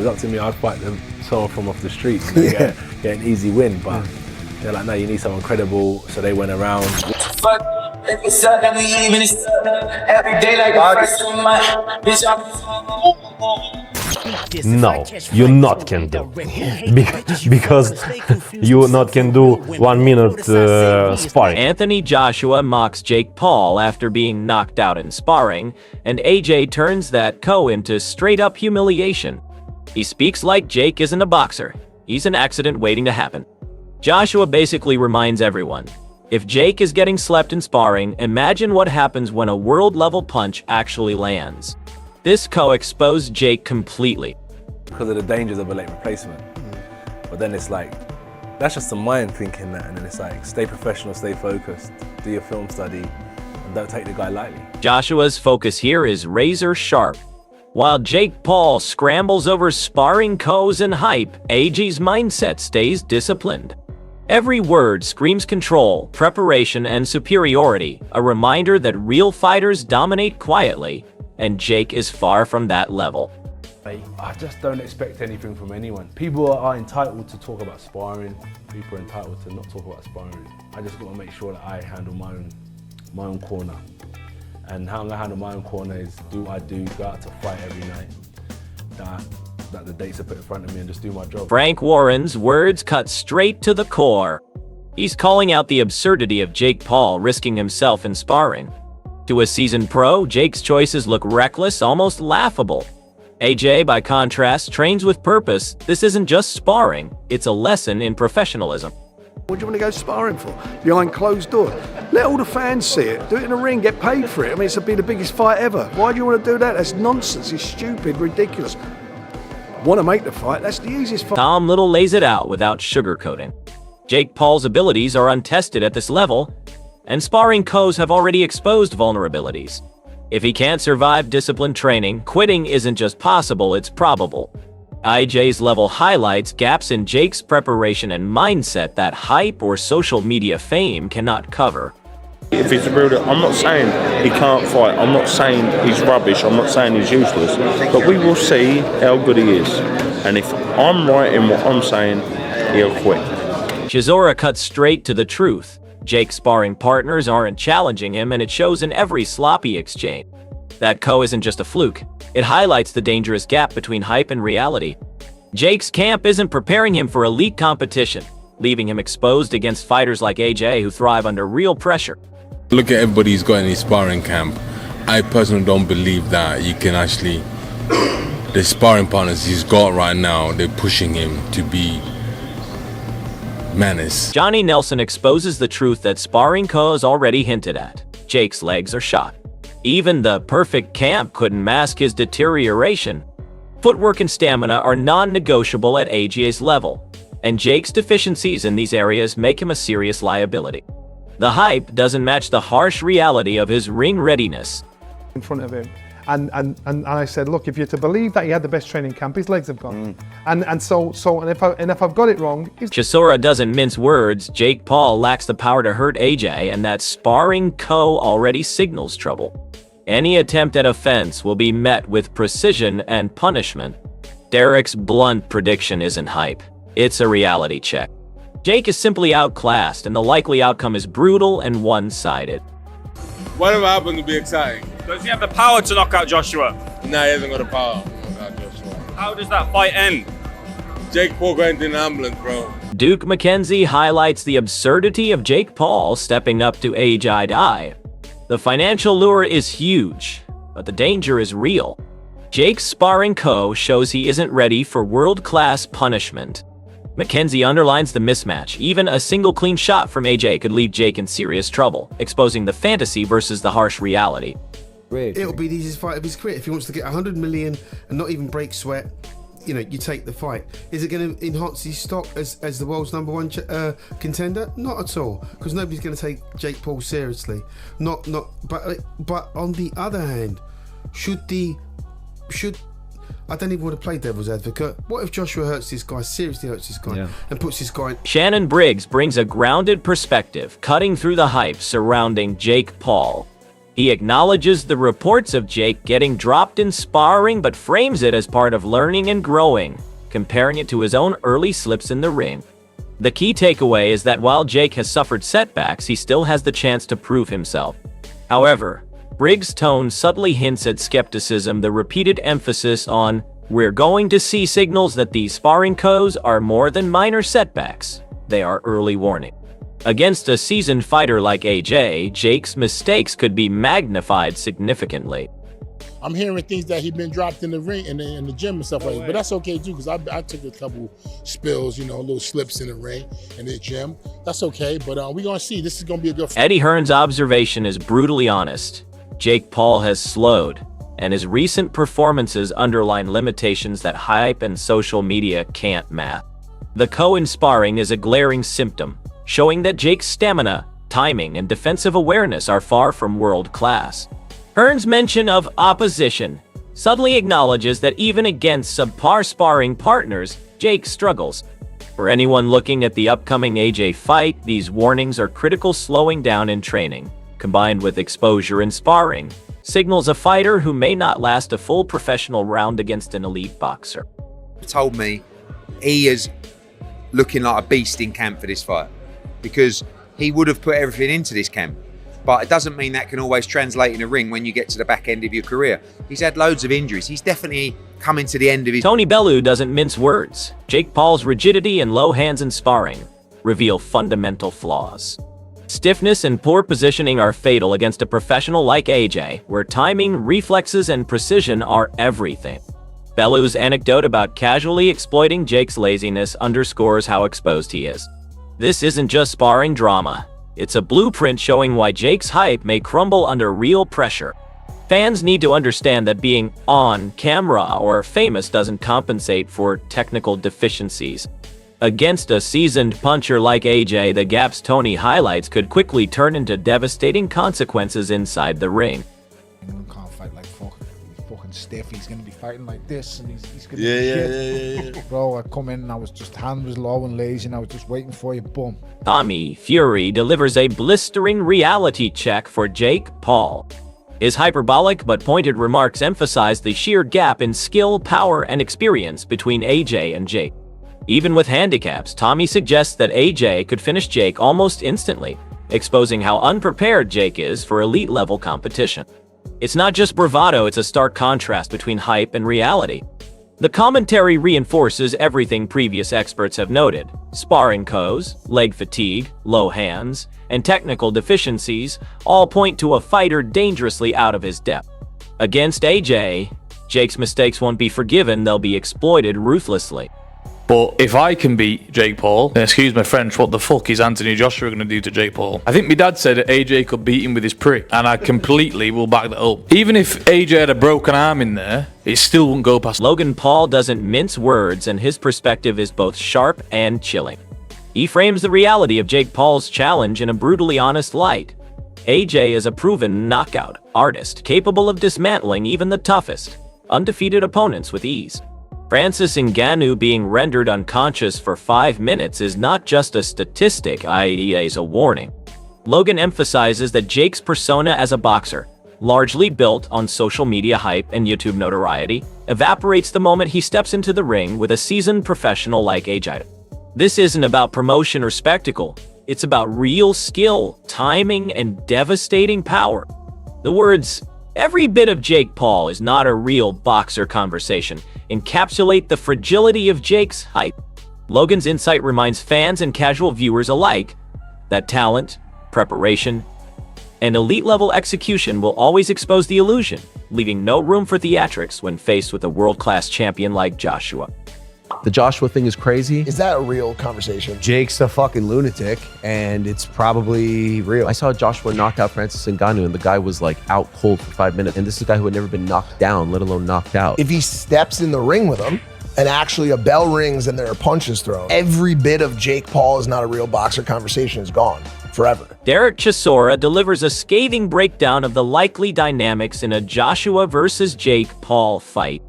It was up to me, I'd fight them someone from off the street and get an easy win, but they're like, no, you need someone credible, so they went around. No, you not can do because you not can do 1 minute sparring. Anthony Joshua mocks Jake Paul after being knocked out in sparring, and AJ turns that into straight-up humiliation. He speaks like Jake isn't a boxer. He's an accident waiting to happen. Joshua basically reminds everyone, if Jake is getting slept in sparring, imagine what happens when a world-level punch actually lands. This exposed Jake completely. Because of the dangers of a late replacement. But then it's like, that's just the mind thinking that, and then it's like, stay professional, stay focused, do your film study, and don't take the guy lightly. Joshua's focus here is razor sharp. While Jake Paul scrambles over sparring and hype, AJ's mindset stays disciplined. Every word screams control, preparation, and superiority, a reminder that real fighters dominate quietly, and Jake is far from that level. I just don't expect anything from anyone. People are entitled to talk about sparring. People are entitled to not talk about sparring. I just got to make sure that I handle my own corner. And how I'm gonna handle my own corner is do what I do, go out to fight every night. That the dates are put in front of me and just do my job. Frank Warren's words cut straight to the core. He's calling out the absurdity of Jake Paul risking himself in sparring. To a seasoned pro, Jake's choices look reckless, almost laughable. AJ, by contrast, trains with purpose. This isn't just sparring, it's a lesson in professionalism. What do you want to go sparring for? Behind closed doors? Let all the fans see it. Do it in a ring, get paid for it. I mean, it's be the biggest fight ever. Why do you want to do that? That's nonsense. It's stupid, ridiculous. Want to make the fight? That's the easiest fight. Tom Little lays it out without sugarcoating. Jake Paul's abilities are untested at this level, and sparring have already exposed vulnerabilities. If he can't survive disciplined training, quitting isn't just possible, it's probable. IJ's level highlights gaps in Jake's preparation and mindset that hype or social media fame cannot cover. If he's a real, I'm not saying he can't fight, I'm not saying he's rubbish, I'm not saying he's useless, but we will see how good he is. And if I'm right in what I'm saying, he'll quit. Chisora cuts straight to the truth. Jake's sparring partners aren't challenging him, and it shows in every sloppy exchange. That isn't just a fluke. It highlights the dangerous gap between hype and reality. Jake's camp isn't preparing him for elite competition, leaving him exposed against fighters like AJ who thrive under real pressure. Look at everybody he's got in his sparring camp. I personally don't believe that you can actually, the sparring partners he's got right now, they're pushing him to be menace. Johnny Nelson exposes the truth that sparring has already hinted at. Jake's legs are shot. Even the perfect camp couldn't mask his deterioration. Footwork and stamina are non-negotiable at AJ's level, and Jake's deficiencies in these areas make him a serious liability. The hype doesn't match the harsh reality of his ring readiness. In front of him, and I said, look, if you're to believe that he had the best training camp, his legs have gone. And if I've got it wrong, Chisora doesn't mince words. Jake Paul lacks the power to hurt AJ, and that sparring already signals trouble. Any attempt at offense will be met with precision and punishment. Derek's blunt prediction isn't hype, it's a reality check. Jake is simply outclassed, and the likely outcome is brutal and one-sided. Whatever happens will be exciting. Does he have the power to knock out Joshua? Nah, he hasn't got the power to knock out Joshua. How does that fight end? Jake Paul going to an ambulance, bro. Duke McKenzie highlights the absurdity of Jake Paul stepping up to AJ. The financial lure is huge, but the danger is real. Jake's sparring shows he isn't ready for world-class punishment. McKenzie underlines the mismatch. Even a single clean shot from AJ could leave Jake in serious trouble, exposing the fantasy versus the harsh reality. It'll be the easiest fight of his career. If he wants to get 100 million and not even break sweat, you know, you take the fight. Is it going to enhance his stock as the world's #1 contender? Not at all, because nobody's going to take Jake Paul seriously. But on the other hand, I don't even want to play devil's advocate. What if Joshua seriously hurts this guy, and puts this guy in... Shannon Briggs brings a grounded perspective, cutting through the hype surrounding Jake Paul. He acknowledges the reports of Jake getting dropped in sparring but frames it as part of learning and growing, comparing it to his own early slips in the ring. The key takeaway is that while Jake has suffered setbacks, he still has the chance to prove himself. However, Briggs' tone subtly hints at skepticism, the repeated emphasis on "we're going to see" signals that these sparring coups are more than minor setbacks. They are early warning. Against a seasoned fighter like AJ, Jake's mistakes could be magnified significantly. I'm hearing things that he's been dropped in the ring, in the gym and stuff like that. But that's okay too, because I took a couple spills, little slips in the ring, in the gym. That's okay, but we're going to see. This is going to be a good fight. Eddie Hearn's observation is brutally honest. Jake Paul has slowed, and his recent performances underline limitations that hype and social media can't mask. The co-sparring is a glaring symptom, showing that Jake's stamina, timing, and defensive awareness are far from world-class. Hearn's mention of opposition subtly acknowledges that even against subpar sparring partners, Jake struggles. For anyone looking at the upcoming AJ fight, these warnings are critical. Slowing down in training, combined with exposure in sparring, signals a fighter who may not last a full professional round against an elite boxer. Told me he is looking like a beast in camp for this fight, because he would have put everything into this camp. But it doesn't mean that can always translate in a ring when you get to the back end of your career. He's had loads of injuries. He's definitely coming to the end of his... Tony Bellew doesn't mince words. Jake Paul's rigidity and low hands in sparring reveal fundamental flaws. Stiffness and poor positioning are fatal against a professional like AJ, where timing, reflexes, and precision are everything. Bellew's anecdote about casually exploiting Jake's laziness underscores how exposed he is. This isn't just sparring drama. It's a blueprint showing why Jake's hype may crumble under real pressure. Fans need to understand that being on camera or famous doesn't compensate for technical deficiencies. Against a seasoned puncher like AJ, the gaps Tony highlights could quickly turn into devastating consequences inside the ring. Can't fight like fucking stiff. He's gonna be fighting like this, and he's gonna be shit. Bro, I come in and I was just, hand was low and lazy, and I was just waiting for you. Boom. Tommy Fury delivers a blistering reality check for Jake Paul. His hyperbolic but pointed remarks emphasize the sheer gap in skill, power, and experience between AJ and Jake. Even with handicaps, Tommy suggests that AJ could finish Jake almost instantly, exposing how unprepared Jake is for elite-level competition. It's not just bravado, it's a stark contrast between hype and reality. The commentary reinforces everything previous experts have noted. Sparring coups, leg fatigue, low hands, and technical deficiencies all point to a fighter dangerously out of his depth. Against AJ, Jake's mistakes won't be forgiven, they'll be exploited ruthlessly. But if I can beat Jake Paul, then excuse my French, what the fuck is Anthony Joshua going to do to Jake Paul? I think my dad said that AJ could beat him with his prick, and I completely will back that up. Even if AJ had a broken arm in there, it still wouldn't go past. Logan Paul doesn't mince words, and his perspective is both sharp and chilling. He frames the reality of Jake Paul's challenge in a brutally honest light. AJ is a proven knockout artist, capable of dismantling even the toughest, undefeated opponents with ease. Francis Ngannou being rendered unconscious for 5 minutes is not just a statistic, it is a warning. Logan emphasizes that Jake's persona as a boxer, largely built on social media hype and YouTube notoriety, evaporates the moment he steps into the ring with a seasoned professional like AJ. This isn't about promotion or spectacle, it's about real skill, timing, and devastating power. The words, "every bit of Jake Paul is not a real boxer" conversation encapsulate the fragility of Jake's hype. Logan's insight reminds fans and casual viewers alike that talent, preparation, and elite-level execution will always expose the illusion, leaving no room for theatrics when faced with a world-class champion like Joshua. The Joshua thing is crazy. Is that a real conversation? Jake's a fucking lunatic, and it's probably real. I saw Joshua knock out Francis Ngannou, and the guy was like out cold for 5 minutes. And this is a guy who had never been knocked down, let alone knocked out. If he steps in the ring with him, and actually a bell rings and there are punches thrown, every bit of Jake Paul is not a real boxer conversation is gone forever. Derek Chisora delivers a scathing breakdown of the likely dynamics in a Joshua versus Jake Paul fight.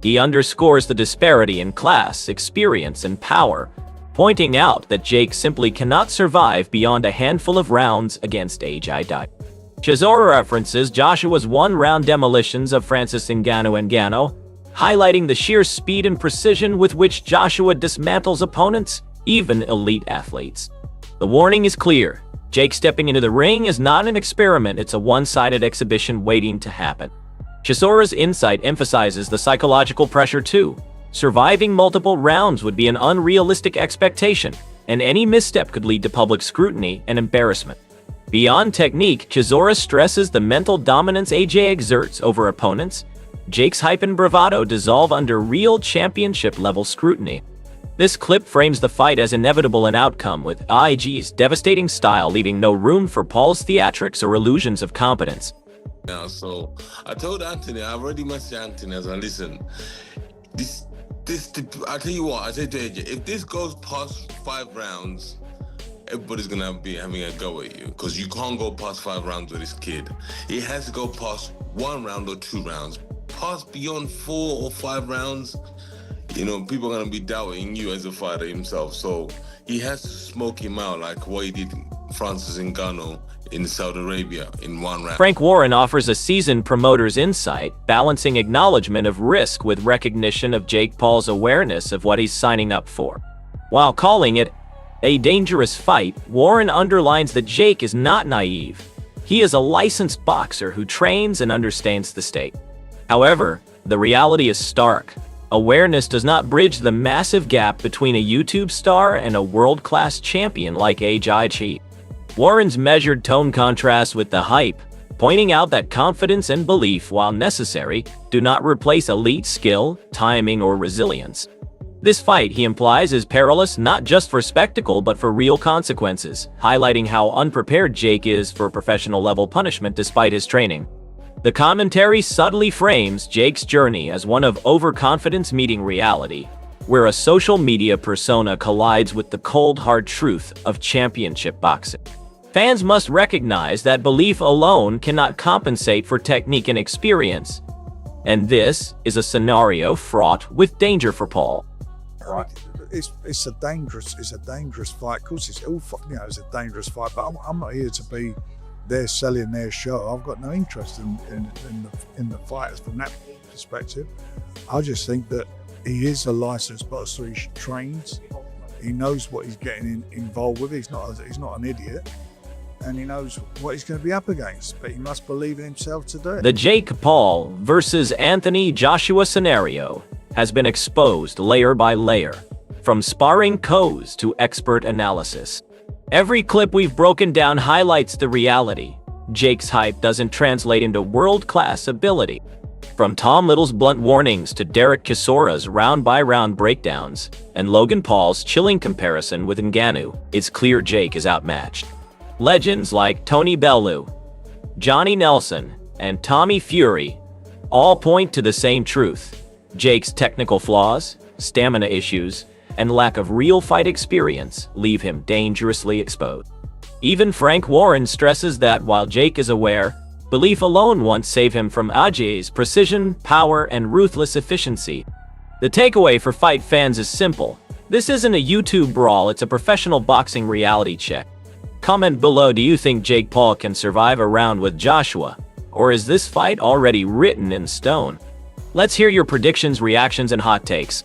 He underscores the disparity in class, experience, and power, pointing out that Jake simply cannot survive beyond a handful of rounds against AJ. Chisora references Joshua's one-round demolitions of Francis Ngannou, highlighting the sheer speed and precision with which Joshua dismantles opponents, even elite athletes. The warning is clear. Jake stepping into the ring is not an experiment, it's a one-sided exhibition waiting to happen. Chisora's insight emphasizes the psychological pressure too. Surviving multiple rounds would be an unrealistic expectation, and any misstep could lead to public scrutiny and embarrassment. Beyond technique, Chisora stresses the mental dominance AJ exerts over opponents. Jake's hype and bravado dissolve under real championship-level scrutiny. This clip frames the fight as inevitable in outcome, with IG's devastating style leaving no room for Paul's theatrics or illusions of competence. Now, so I told Anthony, I already messaged Anthony as I listen. I tell you what, I said to AJ, if this goes past 5 rounds, everybody's gonna be having a go at you because you can't go past 5 rounds with this kid. It has to go past 1 round or 2 rounds. Past beyond 4 or 5 rounds, you know, people are gonna be doubting you as a fighter himself. So he has to smoke him out like what he did Francis Ngannou in Saudi Arabia in 1 round. Frank Warren offers a seasoned promoter's insight, balancing acknowledgement of risk with recognition of Jake Paul's awareness of what he's signing up for. While calling it a dangerous fight, Warren underlines that Jake is not naive. He is a licensed boxer who trains and understands the state. However, the reality is stark. Awareness does not bridge the massive gap between a YouTube star and a world-class champion like AJ. Warren's measured tone contrasts with the hype, pointing out that confidence and belief, while necessary, do not replace elite skill, timing, or resilience. This fight, he implies, is perilous not just for spectacle but for real consequences, highlighting how unprepared Jake is for professional-level punishment despite his training. The commentary subtly frames Jake's journey as one of overconfidence meeting reality, where a social media persona collides with the cold, hard truth of championship boxing. Fans must recognize that belief alone cannot compensate for technique and experience, and this is a scenario fraught with danger for Paul. Right. It's a dangerous fight. Of course, it's a dangerous fight. But I'm not here to be there selling their show. I've got no interest in the fighters from that perspective. I just think that he is a licensed boxer. He trains. He knows what he's getting involved with. He's not an idiot. And he knows what he's going to be up against, but he must believe in himself to do it. The Jake Paul versus Anthony Joshua scenario has been exposed layer by layer, from sparring codes to expert analysis. Every clip we've broken down highlights the reality. Jake's hype doesn't translate into world-class ability. From Tom Little's blunt warnings to Derek Chisora's round-by-round breakdowns, and Logan Paul's chilling comparison with Ngannou, it's clear Jake is outmatched. Legends like Tony Bellew, Johnny Nelson, and Tommy Fury all point to the same truth. Jake's technical flaws, stamina issues, and lack of real fight experience leave him dangerously exposed. Even Frank Warren stresses that while Jake is aware, belief alone won't save him from AJ's precision, power, and ruthless efficiency. The takeaway for fight fans is simple. This isn't a YouTube brawl, it's a professional boxing reality check. Comment below, do you think Jake Paul can survive a round with Joshua? Or is this fight already written in stone? Let's hear your predictions, reactions, and hot takes.